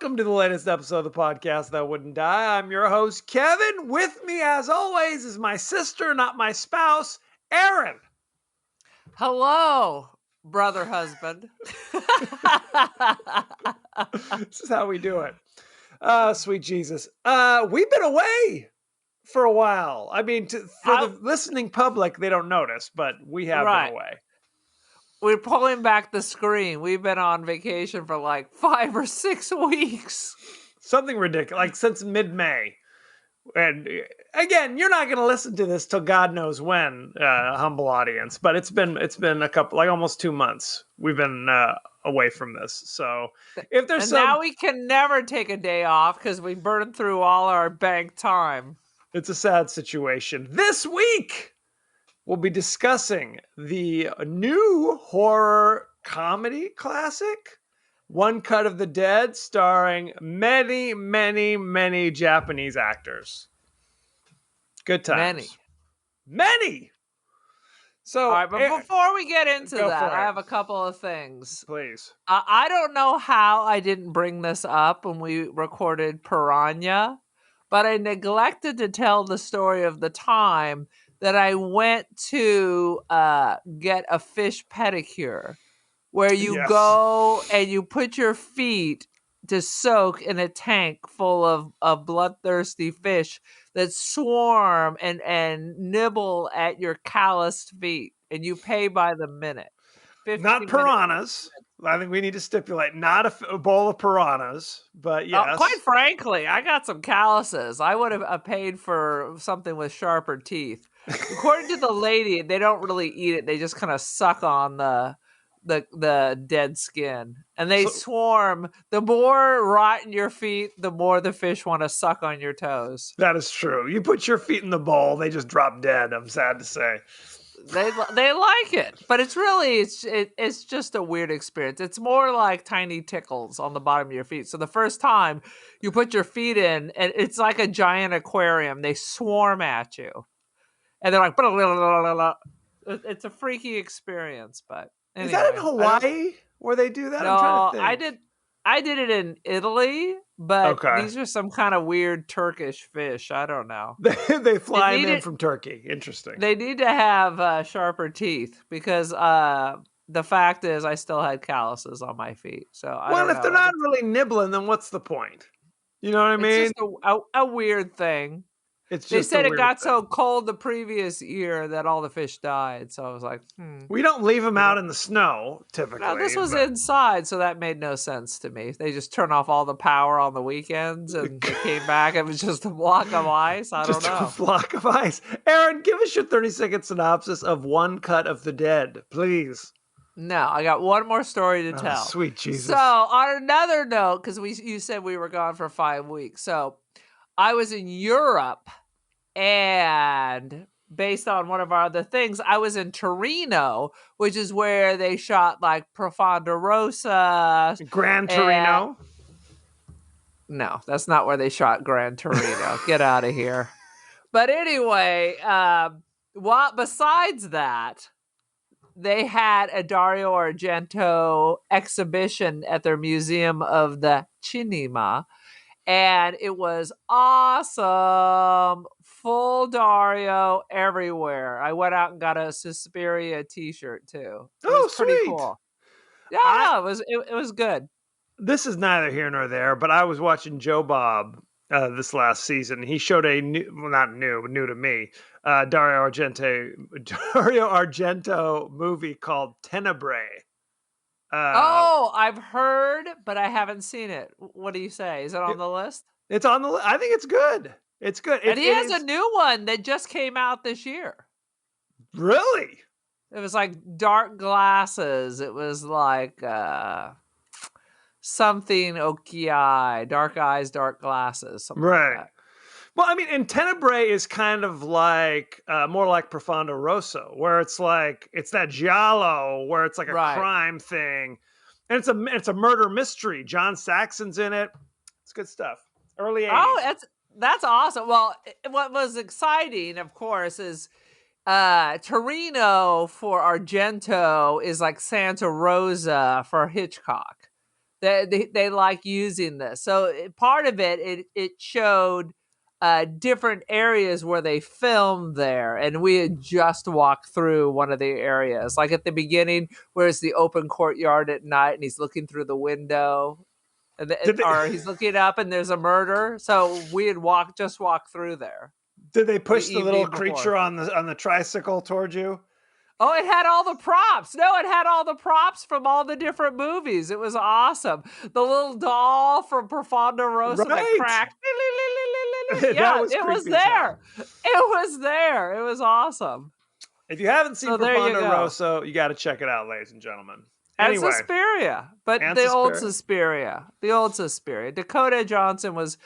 welcome to the latest episode of the podcast that wouldn't die. I'm your host, Kevin. With me, as always, is my sister, not my spouse, Erin. Hello, brother husband. This is how we do it. Sweet Jesus. We've been away for a while. I mean, for the listening public, they don't notice, but we have been away. We're pulling back the screen. We've been on vacation for like 5 or 6 weeks. Something ridiculous, like since mid-May. And again, you're not going to listen to this till God knows when, humble audience. But it's been a couple, like almost 2 months. We've been away from this. So if there's now we can never take a day off because we burned through all our bank time. It's a sad situation. This week, we'll be discussing the new horror comedy classic, One Cut of the Dead, starring many, many, many Japanese actors. Good times. Many! So, all right, but before we get into that, I have a couple of things. Please. I don't know how I didn't bring this up when we recorded Piranha, but I neglected to tell the story of the time that I went to get a fish pedicure, where you go and you put your feet to soak in a tank full of bloodthirsty fish that swarm and nibble at your calloused feet, and you pay by the minute. Not piranhas. I think we need to stipulate not a bowl of piranhas, but yes. Quite frankly, I got some calluses. I would have paid for something with sharper teeth. According to the lady, they don't really eat it. They just kind of suck on the dead skin, and they swarm. The more rotten your feet, the more the fish want to suck on your toes. That is true. You put your feet in the bowl, they just drop dead. I'm sad to say. They like it, but it's really it's just a weird experience. It's more like tiny tickles on the bottom of your feet. So the first time you put your feet in, and it's like a giant aquarium. They swarm at you, and they're like, blah, blah, blah, blah. It's a freaky experience. But anyway, is that in Hawaii where they do that? No, I'm trying to think. I did it in Italy, but these are some kind of weird Turkish fish. I don't know. They fly in from Turkey. Interesting. They need to have sharper teeth because the fact is I still had calluses on my feet. So if they're not really nibbling, then what's the point? You know what I mean? It's just a weird thing. They said it got so cold the previous year that all the fish died. So I was like, We don't leave them out in the snow, typically. No, this was inside, so that made no sense to me. They just turn off all the power on the weekends, and they came back. It was just a block of ice. I don't know. Just a block of ice. Erin, give us your 30-second synopsis of One Cut of the Dead, please. No, I got one more story to tell. Sweet Jesus. So on another note, because you said we were gone for 5 weeks. So I was in Europe, and based on one of our other things, I was in Torino, which is where they shot like Profondo Rosa. Gran Torino? No, that's not where they shot Gran Torino. Get out of here. But anyway, besides that, they had a Dario Argento exhibition at their Museum of the Cinema, and it was awesome. Full Dario everywhere. I went out and got a Suspiria t-shirt too. It was pretty cool. Yeah, it was good. This is neither here nor there, but I was watching Joe Bob this last season. He showed a new, well, not new, but new to me, Dario Argento movie called Tenebrae. I've heard, but I haven't seen it. What do you say? Is it on the list? It's on the list. I think it's good. It's good. And he has a new one that just came out this year. Really? It was like Dark Glasses. It was like something Okiai, Dark Eyes, Dark Glasses. Right. Like that. Well, I mean, and Tenebrae is kind of like more like Profondo Rosso, where it's like it's that giallo, where it's like a crime thing, and it's a murder mystery. John Saxon's in it. It's good stuff. Early 80s. Oh, that's awesome. Well, what was exciting, of course, is Torino for Argento is like Santa Rosa for Hitchcock. They like using this. So part of it showed different areas where they filmed there, and we had just walked through one of the areas, like at the beginning, where it's the open courtyard at night, and he's looking through the window, or he's looking up, and there's a murder. So we had just walked through there. Did they push the little creature on the tricycle towards you? Oh, it had all the props. No, it had all the props from all the different movies. It was awesome. The little doll from Profondo Rosso that cracked. Yeah, it was there. It was there. It was awesome. If you haven't seen Profondo Rosso, you got to check it out, ladies and gentlemen. Anyway. And Suspiria. But the old Suspiria. The old Suspiria. Dakota Johnson was...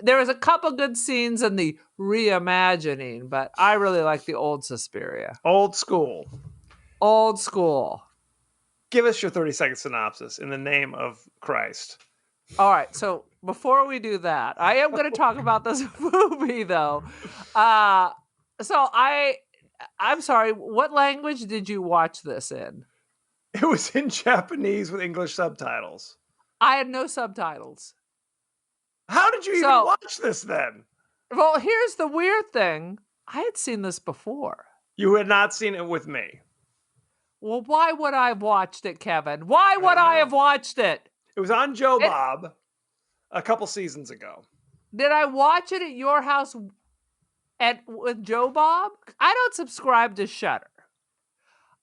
There was a couple good scenes in the reimagining, but I really like the old Suspiria. Old school. Old school. Give us your 30-second synopsis in the name of Christ. All right, so before we do that, I am going to talk about this movie, though. So I'm sorry, what language did you watch this in? It was in Japanese with English subtitles. I had no subtitles. How did you even watch this then? Well, here's the weird thing. I had seen this before. You had not seen it with me. Well, why would I have watched it, Kevin? Why would I have watched it? It was on Joe Bob a couple seasons ago. Did I watch it at your house with Joe Bob? I don't subscribe to Shudder.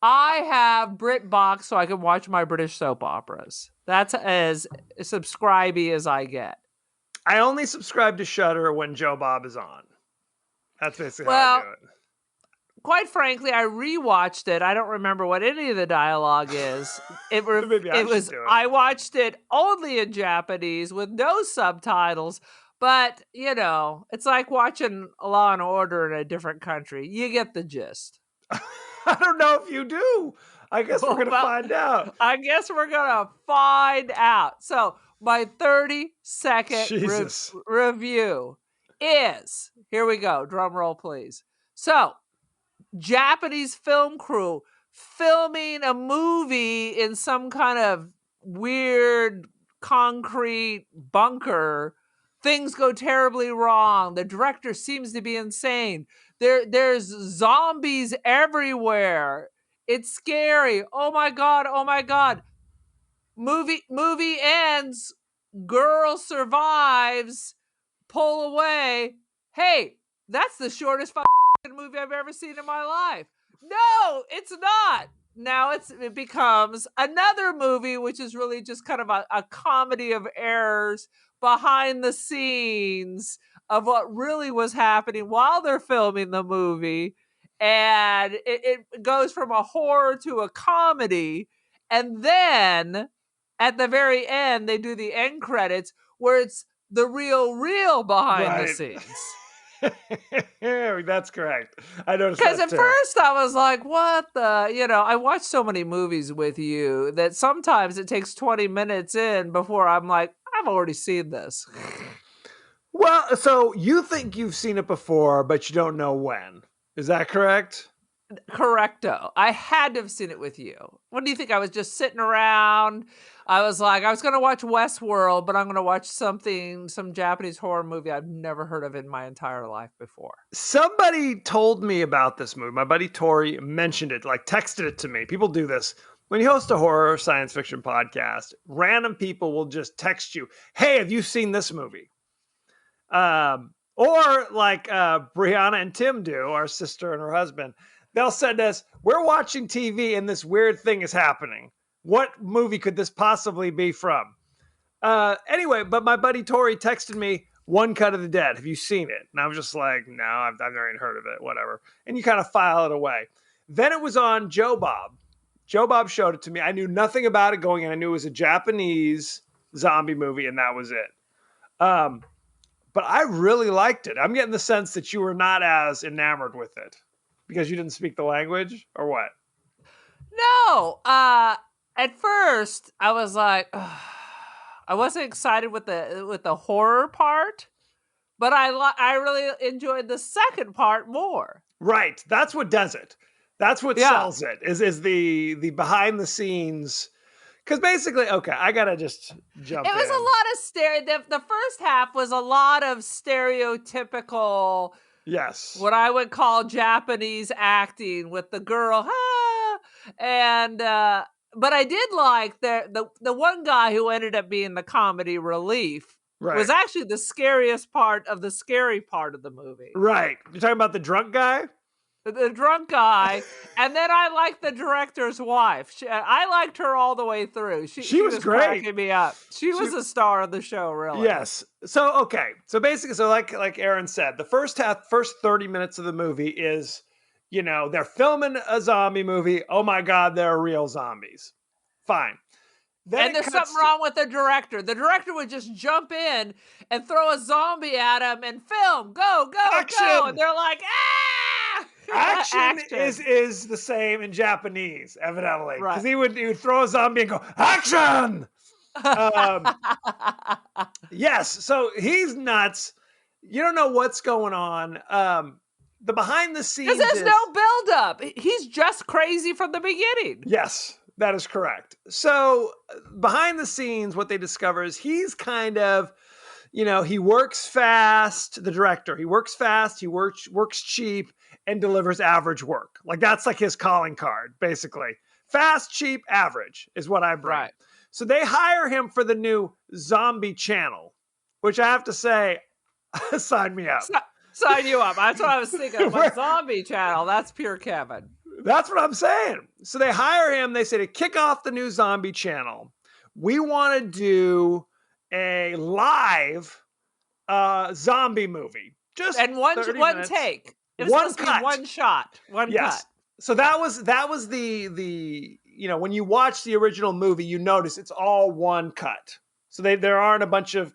I have BritBox so I can watch my British soap operas. That's as subscribey as I get. I only subscribe to Shudder when Joe Bob is on. That's basically how I do it. Quite frankly, I rewatched it. I don't remember what any of the dialogue is. I watched it only in Japanese with no subtitles. But, it's like watching Law and Order in a different country. You get the gist. I don't know if you do. I guess we're going to find out. I guess we're going to find out. So, my 30-second review is, here we go, drum roll please. So, Japanese film crew filming a movie in some kind of weird concrete bunker. Things go terribly wrong. The director seems to be insane. There's zombies everywhere. It's scary. Oh my God. Oh my God. Movie ends. Girl survives. Pull away. Hey, that's the shortest movie I've ever seen in my life. No, it's not. Now it becomes another movie, which is really just kind of a comedy of errors behind the scenes of what really was happening while they're filming the movie. And it goes from a horror to a comedy. And then at the very end, they do the end credits where it's the real behind the scenes. That's correct. I noticed because at first I was like, what the, I watch so many movies with you that sometimes it takes 20 minutes in before I'm like, I've already seen this. Well, so you think you've seen it before, but you don't know when. Is that correct? Correcto. I had to have seen it with you. What do you think? I was just sitting around. I was like, I was going to watch Westworld, but I'm going to watch some Japanese horror movie I've never heard of in my entire life before. Somebody told me about this movie. My buddy Tori mentioned it, like texted it to me. People do this. When you host a horror science fiction podcast, random people will just text you, hey, have you seen this movie? Or like Brianna and Tim do, our sister and her husband. They'll send us, we're watching TV and this weird thing is happening. What movie could this possibly be from? Anyway, but my buddy Tori texted me, One Cut of the Dead. Have you seen it? And I was just like, no, I've never even heard of it, whatever. And you kind of file it away. Then it was on Joe Bob. Joe Bob showed it to me. I knew nothing about it going in. I knew it was a Japanese zombie movie, and that was it. But I really liked it. I'm getting the sense that you were not as enamored with it. Because you didn't speak the language, or what? No. At first, I was like, ugh. I wasn't excited with the horror part, but I really enjoyed the second part more. Right. That's what does it. That's what sells it. Is the behind the scenes. Because basically, okay, I gotta just jump It was in. a lot of the first half was a lot of stereotypical, Yes. what I would call Japanese acting with the girl, and but I did like the one guy who ended up being the comedy relief was Right. actually the scariest part of the scary part of the movie. Right. You're talking about the drunk guy? The drunk guy, and then I liked the director's wife. I liked her all the way through. She She was was great. cracking me up. She was a star of the show, really. Yes. So okay. So basically, so like Aaron said, the first 30 minutes of the movie is, they're filming a zombie movie. Oh my God, there are real zombies. Fine. Then And it there's something cuts wrong with the director. The director would just jump in and throw a zombie at him and film, go, go, go. And action. they're like, ah! Action Action. is the same in Japanese, evidently, because Right. he would throw a zombie and go action. Yes, so he's nuts. You don't know what's going on. The behind the scenes Because there's is no buildup. He's just crazy from the beginning. yes, that is correct. So behind the scenes, what they discover is he's kind of, he works fast. The director, he works fast, he works cheap, and delivers average work. Like that's like his calling card, basically. Fast, cheap, average is what I bring. Right. So they hire him for the new Zombie Channel, which I have to say, sign me up. Sign you up. That's what I was thinking. I'm like, Zombie Channel. That's pure Kevin. That's what I'm saying. So they hire him. They say to kick off the new Zombie Channel, we want to do a live zombie movie. Just And one minutes. take. It was One supposed to cut. be one shot. One cut. So that was the when you watch the original movie, you notice it's all one cut. So there aren't a bunch of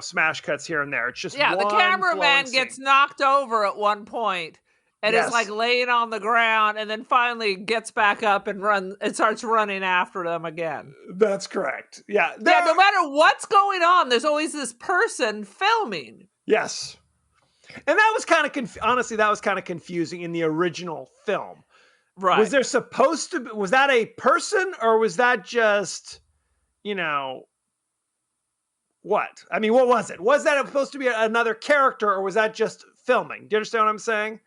smash cuts here and there. It's just the cameraman gets knocked over at one point and is like laying on the ground, and then finally gets back up and starts running after them again. That's correct. Yeah. Yeah. No matter what's going on, there's always this person filming. Yes. And that was kind of honestly, that was kind of confusing in the original film. Right. Was there supposed to be, was that a person or was that just, what? I mean, what was it? Was that supposed to be another character or was that just filming? Do you understand what I'm saying?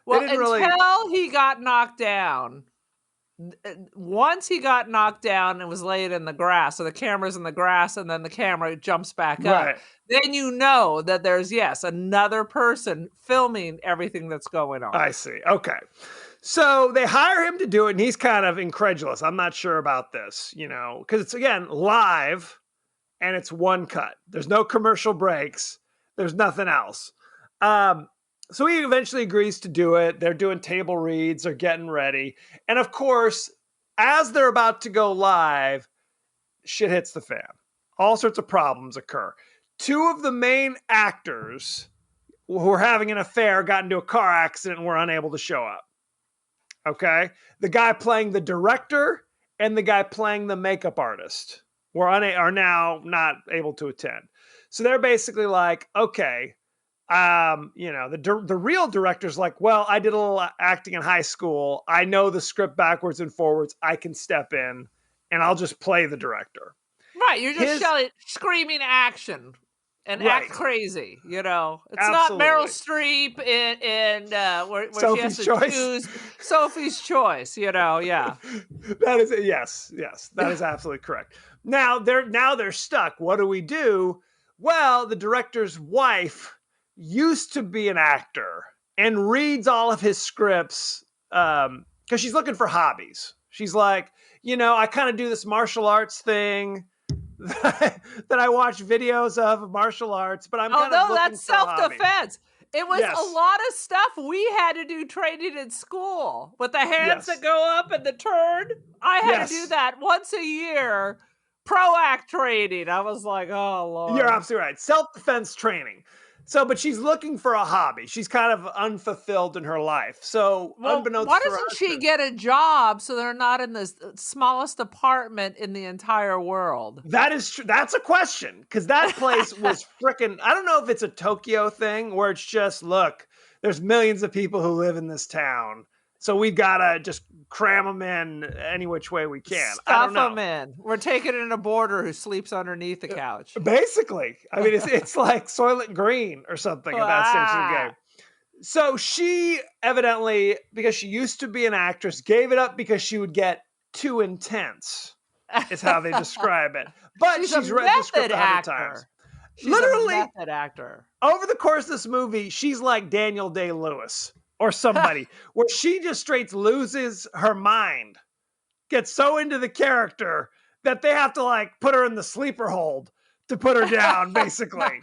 Well, until he got knocked down. Once he got knocked down and was laid in the grass, so the camera's in the grass and then the camera jumps back up, then you know that there's, another person filming everything that's going on. I see. Okay. So they hire him to do it and he's kind of incredulous. I'm not sure about this, because it's, again, live and it's one cut. There's no commercial breaks. There's nothing else. So he eventually agrees to do it. They're doing table reads. They're getting ready. And of course, as they're about to go live, shit hits the fan. All sorts of problems occur. Two of the main actors who were having an affair got into a car accident and were unable to show up. Okay? The guy playing the director and the guy playing the makeup artist are now not able to attend. So they're basically like, okay, the real director's like, well, I did a little acting in high school. I know the script backwards and forwards. I can step in and I'll just play the director. Right. You're just screaming action and act crazy. It's not Meryl Streep in where she has to choose Sophie's Choice, yeah. That is, yes, that is absolutely correct. Now they're stuck. What do we do? Well, the director's wife used to be an actor and reads all of his scripts because she's looking for hobbies. She's like, I kind of do this martial arts thing that I watch videos of martial arts, but I'm kind of looking that's for a hobby. Self-defense. It was a lot of stuff we had to do training in school with the hands that go up and the turn. I had to do that once a year. Pro act training. I was like, oh Lord. You're absolutely right. Self-defense training. So, but she's looking for a hobby. She's kind of unfulfilled in her life. So, unbeknownst why to doesn't she get a job so they're not in the smallest apartment in the entire world? That is true. That's a question because that place was freaking. I don't know if it's a Tokyo thing where it's just look. There's millions of people who live in this town. So we gotta just cram them in any which way we can. Stuff them in. We're taking in a boarder who sleeps underneath the couch. Basically, I mean, it's like Soylent Green or something at that stage of the game. So she evidently, because she used to be an actress, gave it up because she would get too intense, is how they describe it. But she's read the script 100 times. She's literally a method actor. Over the course of this movie, she's like Daniel Day-Lewis or somebody, where she just straight loses her mind, gets so into the character that they have to like put her in the sleeper hold to put her down, basically.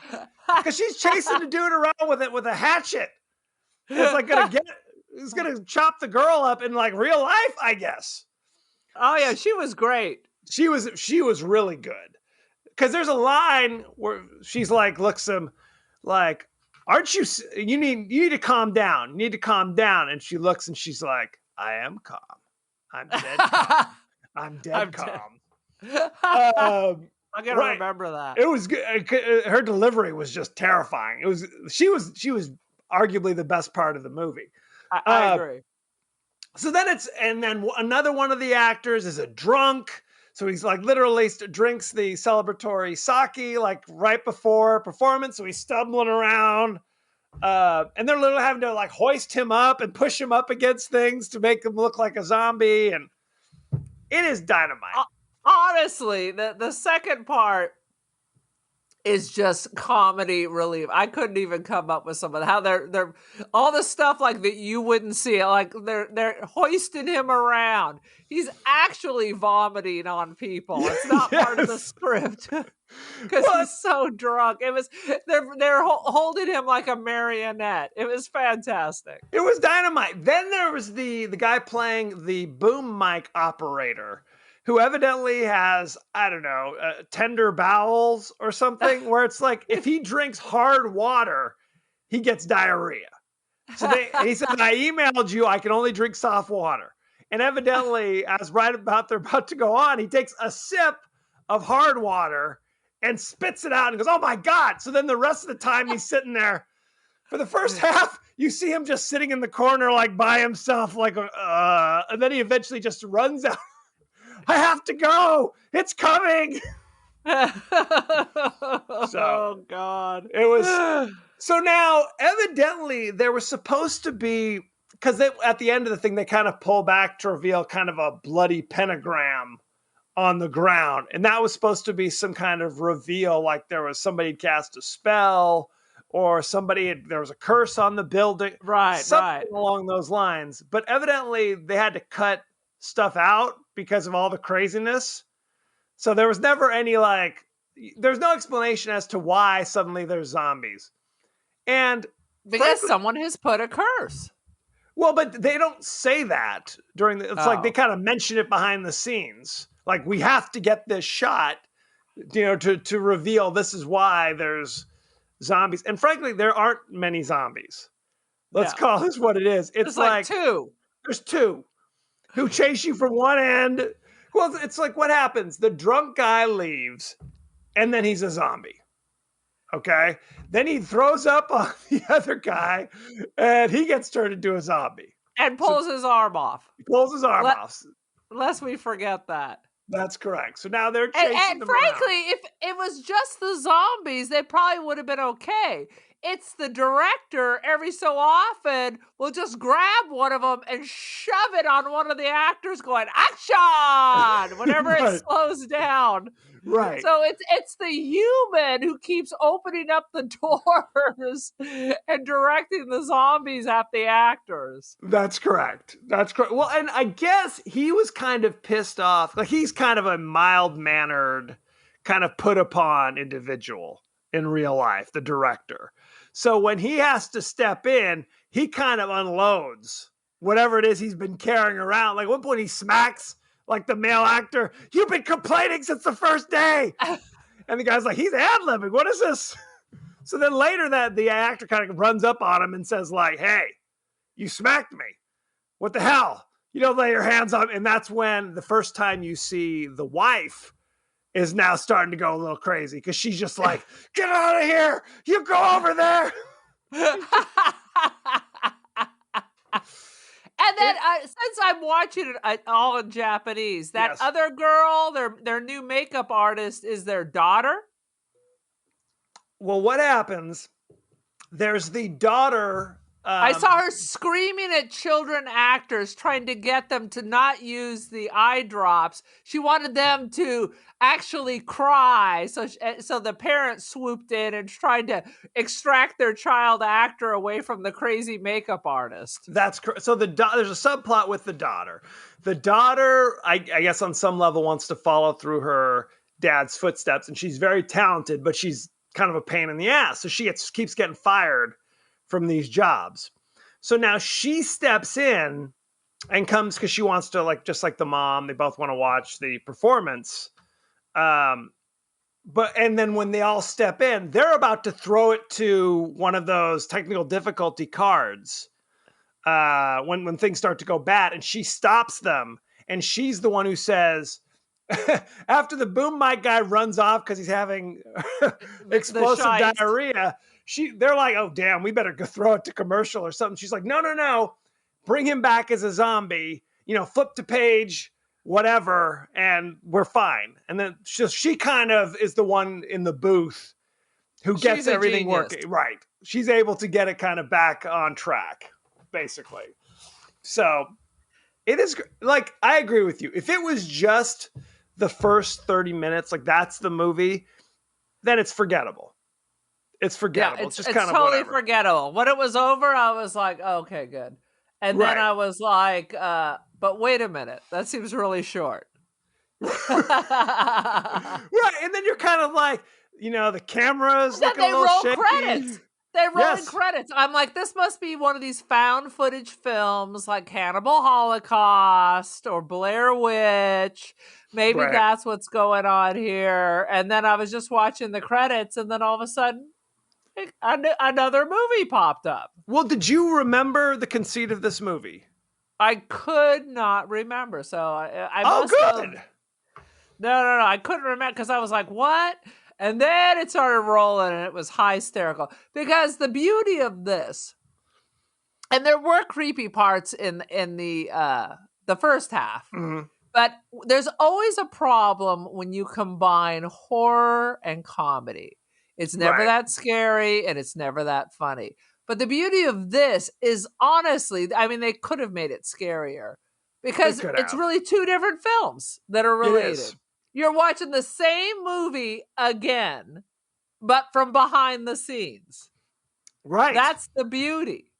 Because she's chasing the dude around with a hatchet. It's like it's gonna chop the girl up in like real life, I guess. Oh yeah, she was great. She was really good. Because there's a line where she's like, looks him like, aren't you? You need to calm down. You need to calm down. And she looks and she's like, I am calm. I'm dead calm. I'm dead calm. I gotta remember that. It was good. Her delivery was just terrifying. She was arguably the best part of the movie. I agree. So then then another one of the actors is a drunk. So he's like literally drinks the celebratory sake like right before performance. So he's stumbling around. And they're literally having to like hoist him up and push him up against things to make him look like a zombie. And it is dynamite. Honestly, the second part is just comedy relief. I couldn't even come up with some of how they're all the stuff like that you wouldn't see. Like they're hoisting him around. He's actually vomiting on people. It's not part of the script because he's so drunk. They're holding him like a marionette. It was fantastic. It was dynamite. Then there was the guy playing the boom mic operator, who evidently has, I don't know, tender bowels or something, where it's like, if he drinks hard water, he gets diarrhea. So he said, I emailed you, I can only drink soft water. And evidently, as they're about to go on, he takes a sip of hard water and spits it out and goes, oh my God. So then the rest of the time he's sitting there. For the first half, you see him just sitting in the corner, like by himself, like, and then he eventually just runs out. I have to go. It's coming. Oh God. It was. So now, evidently, there was supposed to be, because at the end of the thing, they kind of pull back to reveal kind of a bloody pentagram on the ground. And that was supposed to be some kind of reveal, like there was somebody cast a spell or there was a curse on the building. Something along those lines. But evidently, they had to cut stuff out because of all the craziness. So there was never any there's no explanation as to why suddenly there's zombies. And because someone has put a curse. Well, but they don't say that it's like they kind of mention it behind the scenes. Like, we have to get this shot, to reveal this is why there's zombies. And frankly, there aren't many zombies. Let's call this what it is. It's like two. There's two who chase you from one end. Well, it's like, what happens? The drunk guy leaves, and then he's a zombie. Okay? Then he throws up on the other guy, and he gets turned into a zombie. And pulls his arm off. He pulls his arm off. Lest we forget that. That's correct. So now they're chasing and them frankly, around. if it was just the zombies, they probably would have been okay. It's the director every so often will just grab one of them and shove it on one of the actors going, action, whenever it slows down. Right. So it's the human who keeps opening up the doors and directing the zombies at the actors. That's correct. Well, and I guess he was kind of pissed off. Like, he's kind of a mild-mannered, kind of put-upon individual in real life, the director. So when he has to step in, he kind of unloads whatever it is he's been carrying around. Like, at one point he smacks like the male actor, you've been complaining since the first day. And the guy's like, he's ad-libbing. What is this? So then later that the actor kind of runs up on him and says like, hey, you smacked me. What the hell? You don't lay your hands on me. And that's when the first time you see the wife is now starting to go a little crazy because she's just like, get out of here. You go over there. And then since I'm watching it all in Japanese, that Yes. other girl, their new makeup artist, is their daughter. Well, what happens? There's the daughter. I saw her screaming at children actors, trying to get them to not use the eye drops. She wanted them to actually cry. So the parents swooped in and tried to extract their child actor away from the crazy makeup artist. That's so there's a subplot with the daughter. The daughter, I guess, on some level, wants to follow through her dad's footsteps, and she's very talented, but she's kind of a pain in the ass. So she keeps getting fired from these jobs. So now she steps in and comes because she wants to, like, just like the mom, they both want to watch the performance. And then when they all step in, they're about to throw it to one of those technical difficulty cards when things start to go bad, and she stops them, and she's the one who says, after the boom mic guy runs off because he's having explosive diarrhea, they're like, oh damn, we better go throw it to commercial or something. She's like, no, bring him back as a zombie, flip to page whatever, and we're fine. And then she kind of is the one in the booth who gets everything working. Right. She's able to get it kind of back on track, basically. So it is, like, I agree with you. If it was just the first 30 minutes, like that's the movie, then it's forgettable. It's forgettable. Yeah, it's just kind of totally whatever. Forgettable. When it was over, I was like, oh, okay, good. And then I was like, but wait a minute, that seems really short. Right. And then you're kind of like, the cameras looking a little shaky. Credits. They're rolling credits. I'm like, this must be one of these found footage films like Cannibal Holocaust or Blair Witch. Maybe that's what's going on here. And then I was just watching the credits, and then all of a sudden, another movie popped up. Well, did you remember the conceit of this movie? I could not remember. So I must good. No. I couldn't remember because I was like, what? And then it started rolling, and it was hysterical. Because the beauty of this, and there were creepy parts in the first half, but there's always a problem when you combine horror and comedy. It's never that scary, and it's never that funny. But the beauty of this is, honestly, I mean, they could have made it scarier because it's really two different films that are related. You're watching the same movie again, but from behind the scenes. Right. That's the beauty.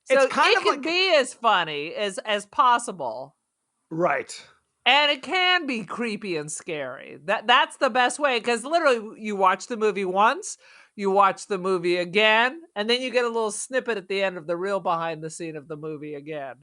So it can be as funny as possible. Right. And it can be creepy and scary. That's the best way, because literally you watch the movie once, you watch the movie again, and then you get a little snippet at the end of the real behind the scene of the movie again.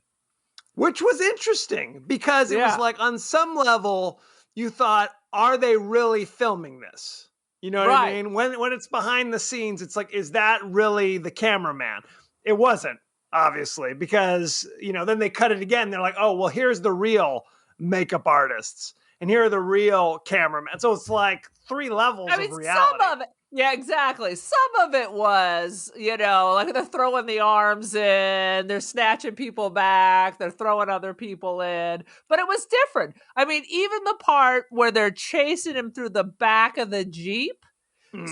Which was interesting because it was like, on some level, you thought, are they really filming this? You know what I mean? When it's behind the scenes, it's like, is that really the cameraman? It wasn't, obviously, because, then they cut it again. They're like, oh, well, here's the real makeup artists, and here are the real cameramen. So it's like 3 levels of reality. Some of it, yeah, exactly. Some of it was, like they're throwing the arms in, they're snatching people back, they're throwing other people in, but it was different. I mean, even the part where they're chasing him through the back of the Jeep.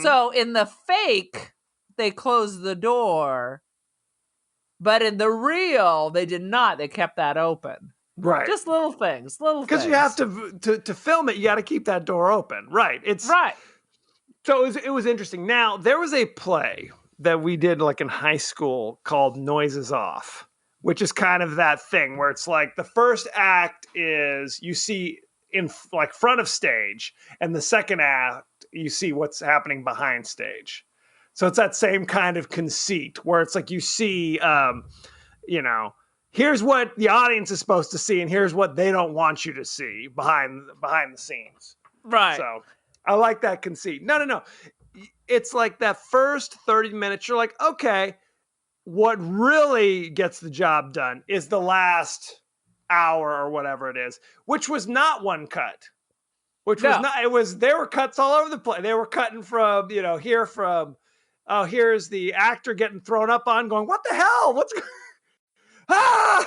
So in the fake, they closed the door, but in the real, they did not. They kept that open. Right. Just little things. Because you have to film it, you got to keep that door open. Right. So it was interesting. Now, there was a play that we did like in high school called Noises Off, which is kind of that thing where it's like the first act is you see in like front of stage, and the second act you see what's happening behind stage. So it's that same kind of conceit where it's like you see, here's what the audience is supposed to see, and here's what they don't want you to see behind the scenes. Right. So I like that conceit. No. It's like that first 30 minutes, you're like, okay, what really gets the job done is the last hour or whatever it is, which was not one cut. There were cuts all over the place. They were cutting from, here's the actor getting thrown up on, going, what the hell? ah!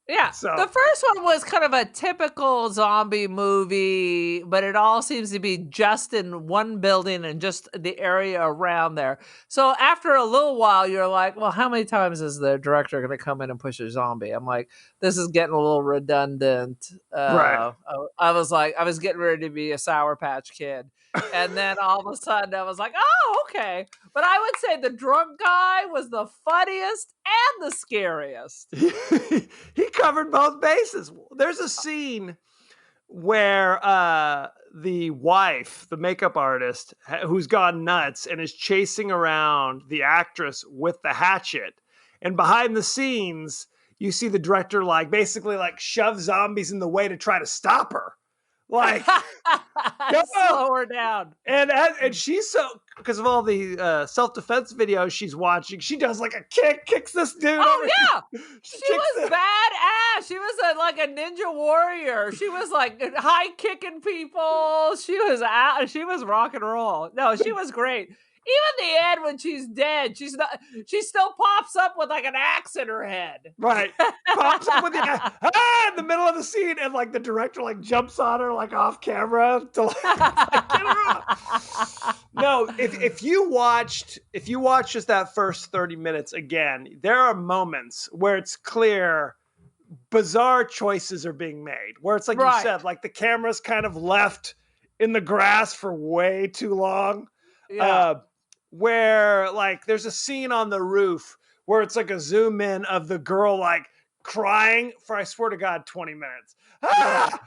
Yeah, So the first one was kind of a typical zombie movie, but it all seems to be just in one building and just the area around there. So after a little while, you're like, well, how many times is the director going to come in and push a zombie? I'm like, this is getting a little redundant. right. I was like, I was getting ready to be a Sour Patch Kid. And then all of a sudden I was like, oh, okay. But I would say the drunk guy was the funniest and the scariest. He covered both bases. There's a scene where the wife, the makeup artist, who's gone nuts and is chasing around the actress with the hatchet. And behind the scenes, you see the director like basically like shove zombies in the way to try to stop her. Like, slow her down. And she's so, because of all the self-defense videos she's watching, she does like a kicks this dude. Oh yeah, she was badass. She was like a ninja warrior. She was like high kicking people. She was rock and roll. No, she was great. Even the end when she's dead, she still pops up with like an axe in her head. Right. Pops up with the in the middle of the scene, and like the director like jumps on her like off camera to like get her off. No, if you watch just that first 30 minutes again, there are moments where it's clear bizarre choices are being made. Where it's like you said, like the camera's kind of left in the grass for way too long. Yeah. Where like there's a scene on the roof where it's like a zoom in of the girl like crying for, I swear to God, 20 minutes. And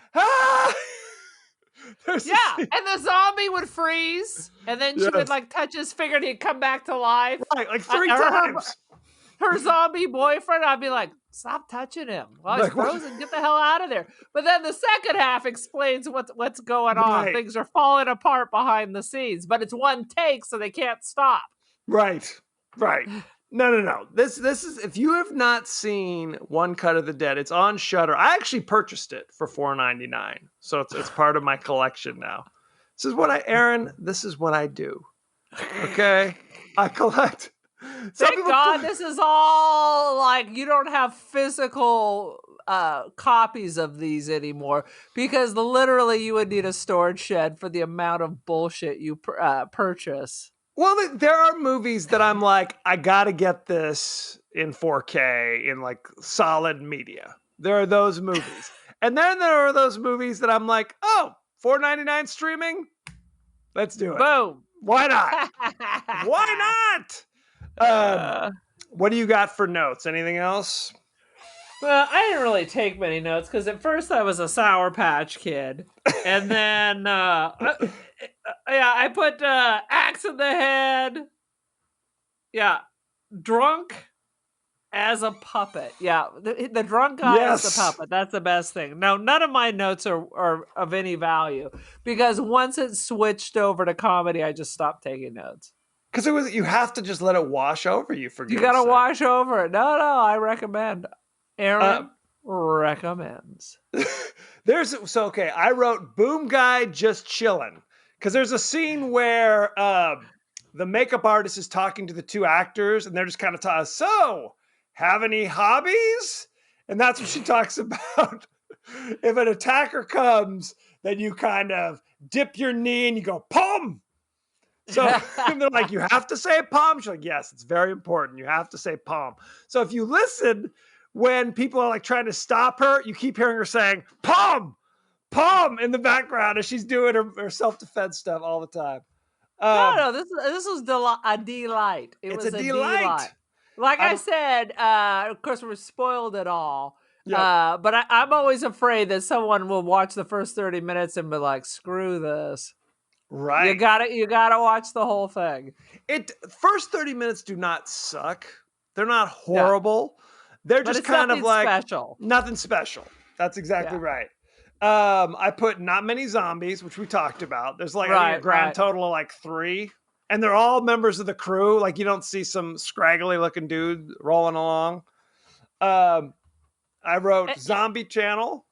the zombie would freeze, and then she would like touch his finger and he'd come back to life. Right, like 3 times. Her zombie boyfriend, I'd be like, stop touching him. Well, he's frozen. Get the hell out of there. But then the second half explains what's going on. Things are falling apart behind the scenes, but it's one take, so they can't stop. Right. No. This is, if you have not seen One Cut of the Dead, it's on Shudder. I actually purchased it for $4.99, so it's part of my collection now. This is what I do. Okay, I collect. Thank God this is all like you don't have physical copies of these anymore, because literally you would need a storage shed for the amount of bullshit you purchase. Well, there are movies that I'm like, I gotta get this in 4K in like solid media. There are those movies. And then there are those movies that I'm like, oh, $4.99 streaming? Let's do it. Boom. Why not? Why not? What do you got for notes? Anything else? Well, I didn't really take many notes because at first I was a Sour Patch Kid. And then, I put axe in the head. Yeah. Drunk as a puppet. Yeah. The drunk guy as the puppet. That's the best thing. No, none of my notes are of any value, because once it switched over to comedy, I just stopped taking notes. Because you have to just let it wash over you. You got to wash over it. No, I recommend. Aaron recommends. I wrote Boom Guy Just Chillin', because there's a scene where the makeup artist is talking to the two actors, and they're just kind of talking, so, have any hobbies? And that's what she talks about. If an attacker comes, then you kind of dip your knee and you go, pum! So they're like, you have to say palm. She's like, yes, it's very important. You have to say palm. So if you listen, when people are like trying to stop her, you keep hearing her saying palm in the background as she's doing her self-defense stuff all the time. No, this was a delight. It's a delight. Like I said, of course, we're spoiled it all. Yep. But I'm always afraid that someone will watch the first 30 minutes and be like, screw this. Right. You gotta watch the whole thing. First 30 minutes do not suck. They're not horrible. They're just kind of like nothing special. That's exactly right. I put not many zombies, which we talked about. There's like I think a grand total of like 3. And they're all members of the crew. Like you don't see some scraggly looking dude rolling along. I wrote Zombie Channel.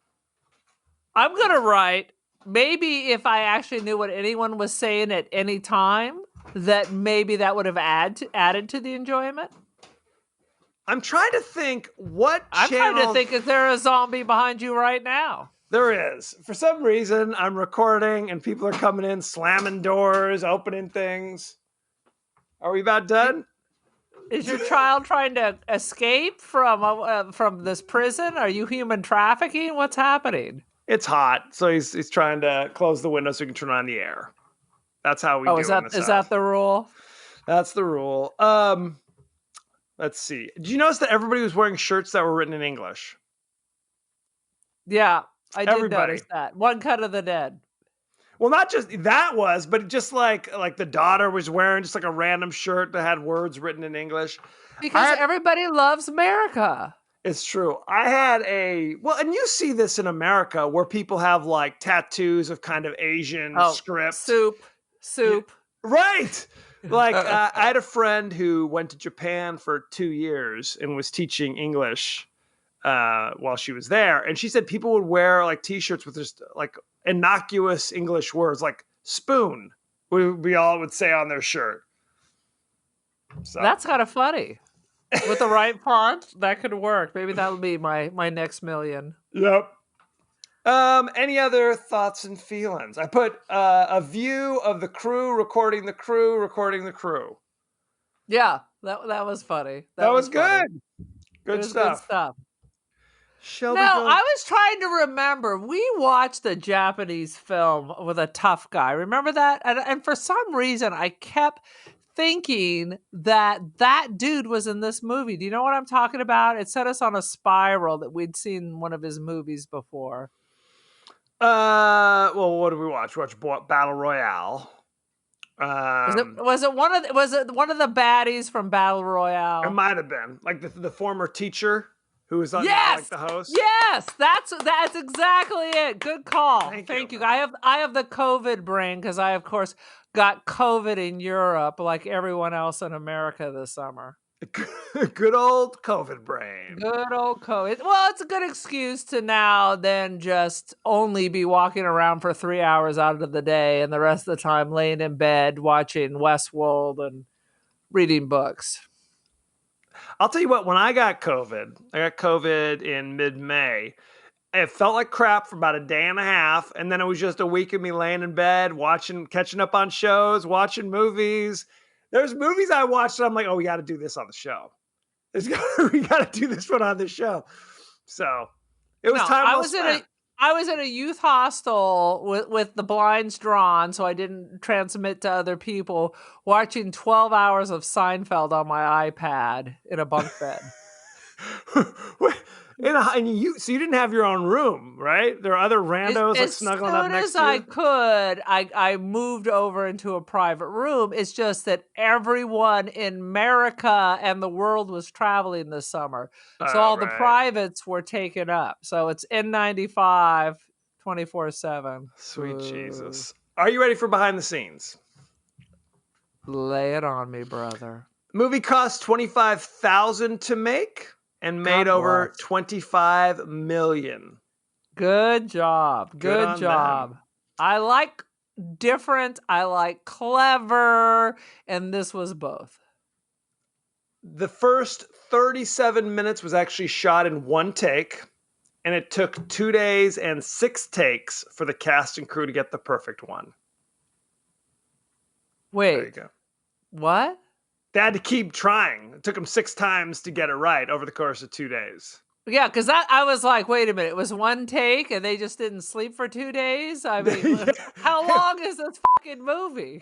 I'm gonna write, maybe if I actually knew what anyone was saying at any time, that maybe that would have added to the enjoyment. I'm trying to think what I'm channel. trying to think, is there a zombie behind you right now? There is. For some reason, I'm recording and people are coming in, slamming doors, opening things. Are we about done? Is your child trying to escape from this prison? Are you human trafficking? What's happening? It's hot, so he's trying to close the window so he can turn on the air. That's how we do in this is house. that the rule? That's the rule. Let's see. Did you notice that everybody was wearing shirts that were written in English? Yeah, I did Everybody. notice that. One Cut of the Dead. Well, not just that was, but just like the daughter was wearing just like a random shirt that had words written in English. Because everybody loves America. It's true. I had and you see this in America where people have like tattoos of kind of Asian script. Soup. Right. Like I had a friend who went to Japan for 2 years and was teaching English while she was there. And she said people would wear like t-shirts with just like innocuous English words like spoon. We all would say on their shirt. So. That's kind of funny. With the right font, that could work. Maybe that'll be my next million. Yep. Any other thoughts and feelings? I put a view of the crew recording the crew. Yeah, that was funny. That was good. Funny. Good stuff. Good stuff. Shall I was trying to remember. We watched a Japanese film with a tough guy. Remember that? And for some reason, I kept thinking that dude was in this movie. Do you know what I'm talking about? It set us on a spiral that we'd seen one of his movies before. Well, what did we watch? We watched Battle Royale. Was it one of the baddies from Battle Royale? It might have been like the former teacher who was on like the host. Yes, that's exactly it. Good call. Thank you. I have the COVID brain because I of course got COVID in Europe like everyone else in America this summer. Good old COVID brain. Good old COVID. Well, it's a good excuse to now then just only be walking around for 3 hours out of the day and the rest of the time laying in bed watching Westworld and reading books. I'll tell you what, when I got COVID in mid-May. It felt like crap for about a day and a half, and then it was just a week of me laying in bed, catching up on shows, watching movies. There's movies I watched and I'm like, oh, we got to do this on the show. We got to do this one on the show. So it was time well spent. I was in a youth hostel with the blinds drawn so I didn't transmit to other people, watching 12 hours of Seinfeld on my iPad in a bunk bed. So you didn't have your own room, right? There are other randos like snuggling up next to you? As soon as I could, I moved over into a private room. It's just that everyone in America and the world was traveling this summer. So all the privates were taken up. So it's N95 24/7. Sweet Jesus. Are you ready for behind the scenes? Lay it on me, brother. Movie cost $25,000 to make. And made over 25 million. Good job. Good job. Them. I like different. I like clever. And this was both. The first 37 minutes was actually shot in one take. And it took 2 days and 6 takes for the cast and crew to get the perfect one. Wait. There you go. What? They had to keep trying. It took them 6 times to get it right over the course of 2 days. Yeah, because I was like, wait a minute, it was one take and they just didn't sleep for 2 days? I mean, how long is this fucking movie?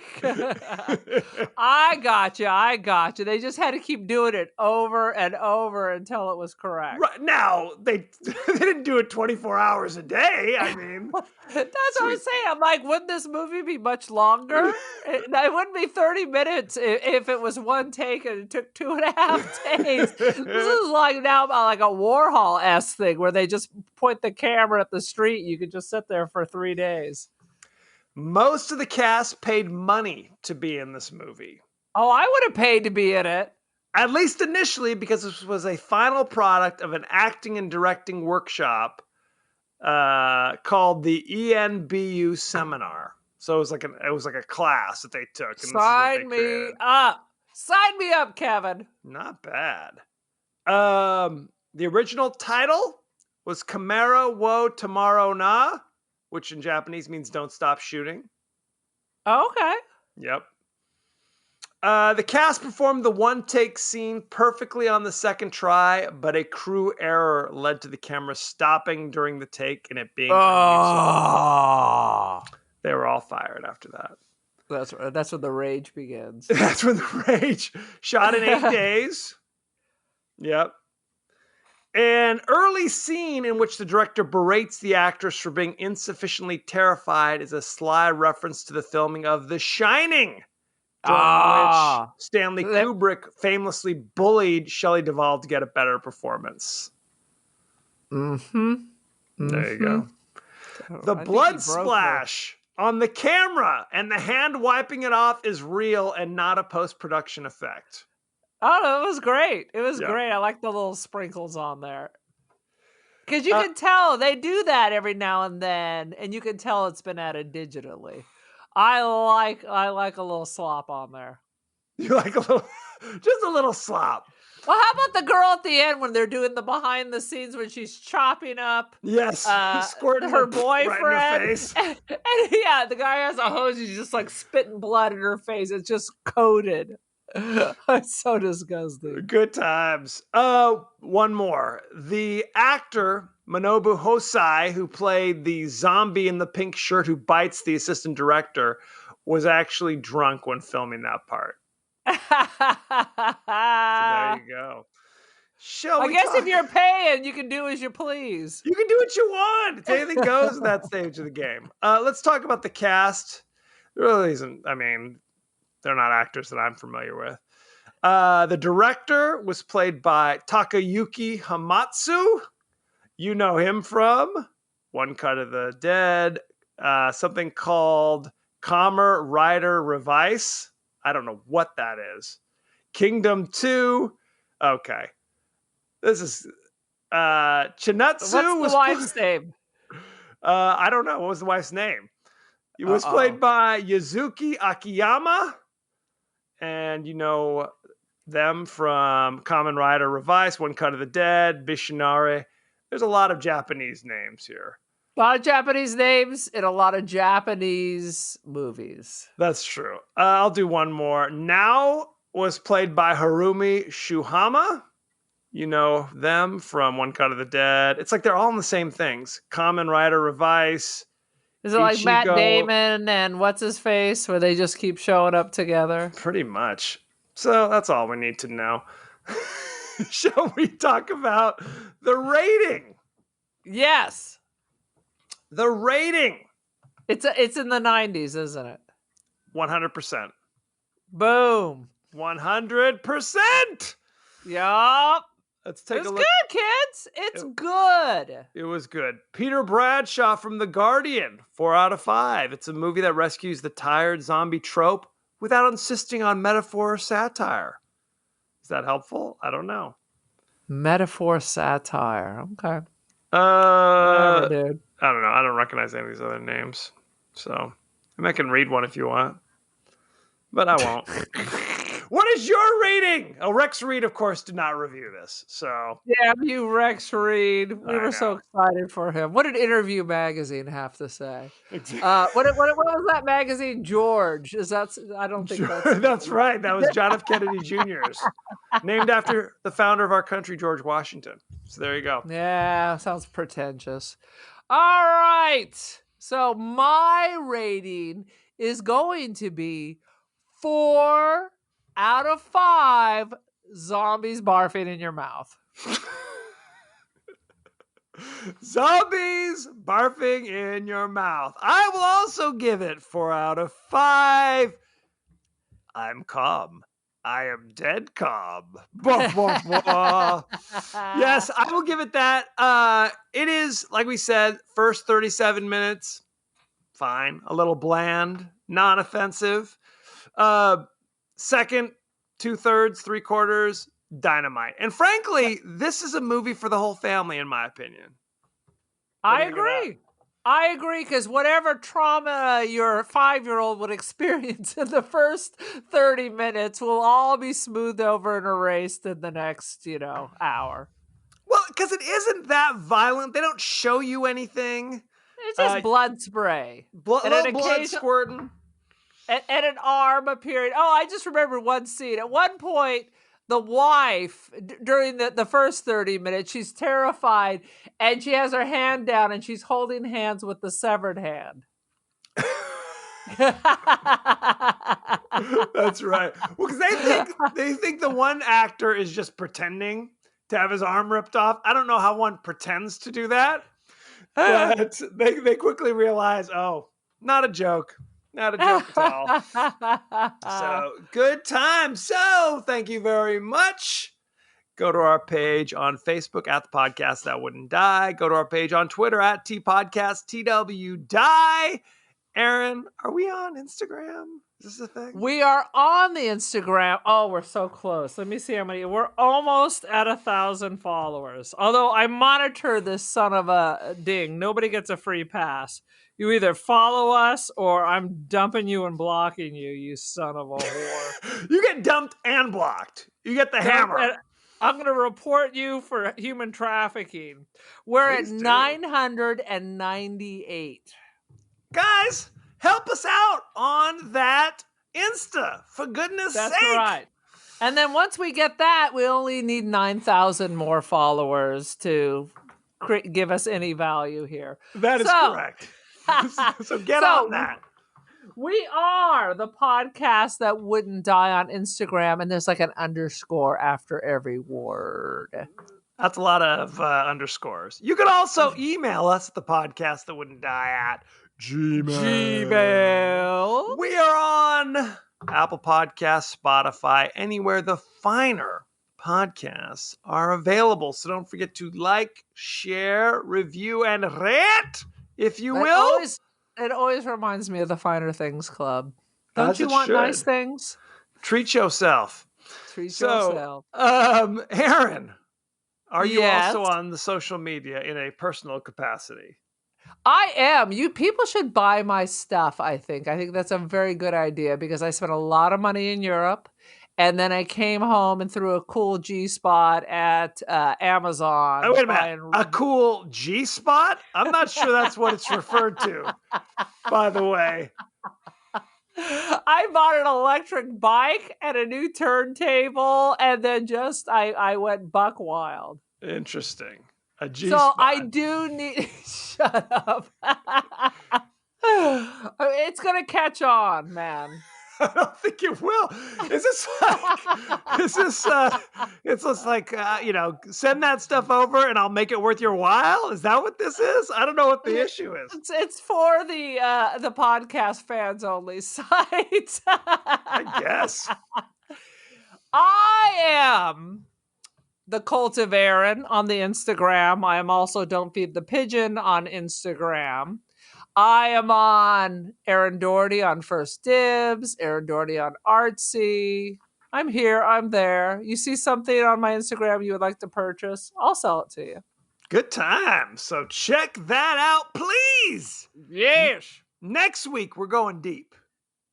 I got you. They just had to keep doing it over and over until it was correct. Right. Now, they didn't do it 24 hours a day. I mean. That's what I'm saying. I'm like, wouldn't this movie be much longer? It wouldn't be 30 minutes if it was one take and it took 2.5 days. This is like now like a Warhol-esque thing where they just point the camera at the street. You could just sit there for 3 days. Most of the cast paid money to be in this movie. Oh, I would have paid to be in it. At least initially, because this was a final product of an acting and directing workshop called the ENBU seminar. So it was like a class that they took. And Sign me up, Kevin. Not bad. The original title was Kamera wo Tomorrow na, which in Japanese means "Don't stop shooting." Okay. Yep. The cast performed the one-take scene perfectly on the second try, but a crew error led to the camera stopping during the take and it being unusable. They were all fired after that. That's when the rage begins. That's when the rage shot in 8 days. Yep. An early scene in which the director berates the actress for being insufficiently terrified is a sly reference to the filming of The Shining, during which Stanley Kubrick famously bullied Shelley Duvall to get a better performance. Mm-hmm. There you go. The blood splash on the camera and the hand wiping it off is real and not a post-production effect. Oh, it was great. It was great. I like the little sprinkles on there. Because you can tell they do that every now and then, and you can tell it's been added digitally. I like a little slop on there. You like just a little slop. Well, how about the girl at the end when they're doing the behind the scenes when she's chopping up? Yes, squirting her boyfriend. Right in her face. And yeah, the guy has a hose. He's just like spitting blood in her face. It's just coated. It's so disgusting. Good times. One more. The actor Manobu Hosai, who played the zombie in the pink shirt who bites the assistant director, was actually drunk when filming that part. So there you go. I guess if you're paying, you can do as you please. You can do what you want. It's anything goes at that stage of the game. Let's talk about the cast. There really isn't. I mean, they're not actors that I'm familiar with. The director was played by Takayuki Hamatsu. You know him from One Cut of the Dead, something called Kamen Rider Revice. I don't know what that is. Kingdom 2. Okay. This is Chinatsu. What's the wife's name? I don't know. What was the wife's name? It was played by Yuzuki Akiyama. And you know them from Kamen Rider Revice, One Cut of the Dead, Bishinari. There's a lot of Japanese names here. A lot of Japanese names in a lot of Japanese movies. That's true. I'll do one more. Now was played by Harumi Shuhama. You know them from One Cut of the Dead. It's like they're all in the same things. Kamen Rider Revice. Is it like Ichigo, Matt Damon and what's his face, where they just keep showing up together? Pretty much. So that's all we need to know. Shall we talk about the rating? Yes. The rating. It's in the 90s, isn't it? 100%. Boom. 100%. Yup. Let's take a look. It's good, kids. It's good. It was good. Peter Bradshaw from The Guardian, 4 out of 5. It's a movie that rescues the tired zombie trope without insisting on metaphor or satire. Is that helpful? I don't know. Metaphor, satire. Okay. Whatever, dude. I don't know. I don't recognize any of these other names. So, I mean, I can read one if you want. But I won't. What is your rating? Oh, Rex Reed, of course, did not review this. So yeah, you Rex Reed. We were so excited for him. What did Interview Magazine have to say? Exactly. What was that magazine? George? Is that? I don't think that's right. That was John F. Kennedy Jr.'s, named after the founder of our country, George Washington. So there you go. Yeah, sounds pretentious. All right. So my rating is going to be 4 out of 5 zombies barfing in your mouth. Zombies barfing in your mouth. I will also give it 4 out of 5. I'm calm. I am dead calm. Yes, I will give it that. It is, like we said, first 37 minutes, fine. A little bland, non-offensive. Second, 2/3, 3/4, dynamite. And frankly, this is a movie for the whole family, in my opinion. I agree. I agree, because whatever trauma your 5-year-old would experience in the first 30 minutes will all be smoothed over and erased in the next, hour. Well, because it isn't that violent. They don't show you anything. It's just blood spray. And Little blood squirting. And an arm appearing. Oh, I just remember one scene. At one point, the wife, during the first 30 minutes, she's terrified, and she has her hand down, and she's holding hands with the severed hand. That's right. Well, because they think the one actor is just pretending to have his arm ripped off. I don't know how one pretends to do that, but they quickly realize, oh, not a joke. Not a joke at all. So, good time. So, thank you very much. Go to our page on Facebook at the podcast that wouldn't die. Go to our page on Twitter at TPodcast_TWDie. Aaron, are we on Instagram? Is this a thing? We are on the Instagram. Oh, we're so close. Let me see how many. We're almost at 1,000 followers. Although I monitor this son of a ding. Nobody gets a free pass. You either follow us or I'm dumping you and blocking you, you son of a whore. You get dumped and blocked. You get the hammer. I'm going to report you for human trafficking. We're at 998. Guys, help us out on that Insta, for goodness sake. That's right. And then once we get that, we only need 9,000 more followers to give us any value here. That is correct. So get on that. We are the podcast that wouldn't die on Instagram, and there's like an underscore after every word. That's a lot of underscores. You can also email us at the podcast that wouldn't die at Gmail. We are on Apple Podcasts, Spotify, anywhere the finer podcasts are available. So don't forget to like, share, review, and rate, if you will. It always reminds me of the Finer Things Club. Don't you want nice things? Treat yourself. Yourself. Aaron, are you also on the social media in a personal capacity? I am. People should buy my stuff, I think. I think that's a very good idea because I spent a lot of money in Europe. And then I came home and threw a cool G-spot at Amazon. Oh, wait a minute. A cool G-spot? I'm not sure that's what it's referred to, by the way. I bought an electric bike and a new turntable, and then I went buck wild. Interesting. A G-spot. So I do need... Shut up. It's going to catch on, man. I don't think it will. Is this it's just like, send that stuff over and I'll make it worth your while? Is that what this is? I don't know what the issue is. It's for the podcast fans only site. I guess. I am the Cult of Aaron on the Instagram. I am also Don't Feed the Pigeon on Instagram. I am on Aaron Doherty on First Dibs, Aaron Doherty on Artsy. I'm here. I'm there. You see something on my Instagram you would like to purchase, I'll sell it to you. Good time. So check that out, please. Yes. Next week, we're going deep.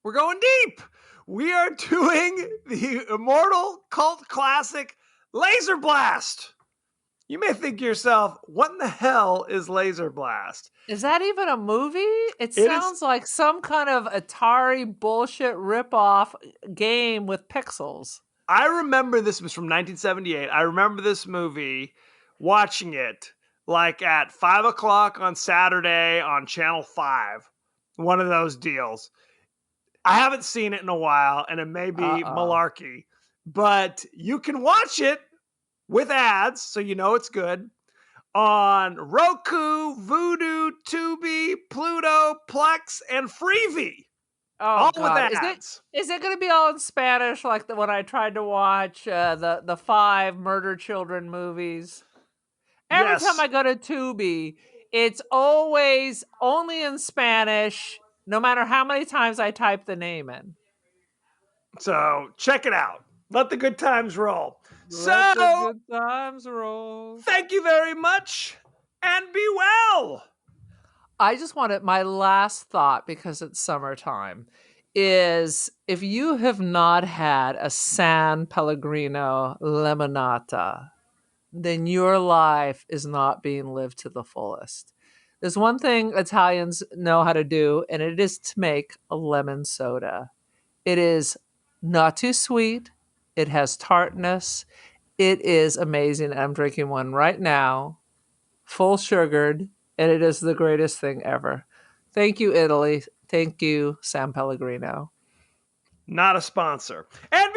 We're going deep. We are doing the immortal cult classic Laser Blast. You may think to yourself, what in the hell is Laser Blast? Is that even a movie? It sounds like some kind of Atari bullshit ripoff game with pixels. I remember this was from 1978. I remember this movie, watching it like at 5 o'clock on Saturday on Channel 5. One of those deals. I haven't seen it in a while, and it may be malarkey. But you can watch it with ads, so you know it's good, on Roku, Vudu, Tubi, Pluto, Plex, and Freevee. All with ads. Is it going to be all in Spanish, like when I tried to watch the 5 murder children movies? Every time I go to Tubi, it's always only in Spanish, no matter how many times I type the name in. So check it out. Let the good times roll. Let the good times roll. Thank you very much, and be well. I just wanted my last thought, because it's summertime, is if you have not had a San Pellegrino limonata, then your life is not being lived to the fullest. There's one thing Italians know how to do, and it is to make a lemon soda. It is not too sweet. It has tartness. It is amazing. I'm drinking one right now, full sugared, and it is the greatest thing ever. Thank you, Italy. Thank you, San Pellegrino. Not a sponsor. And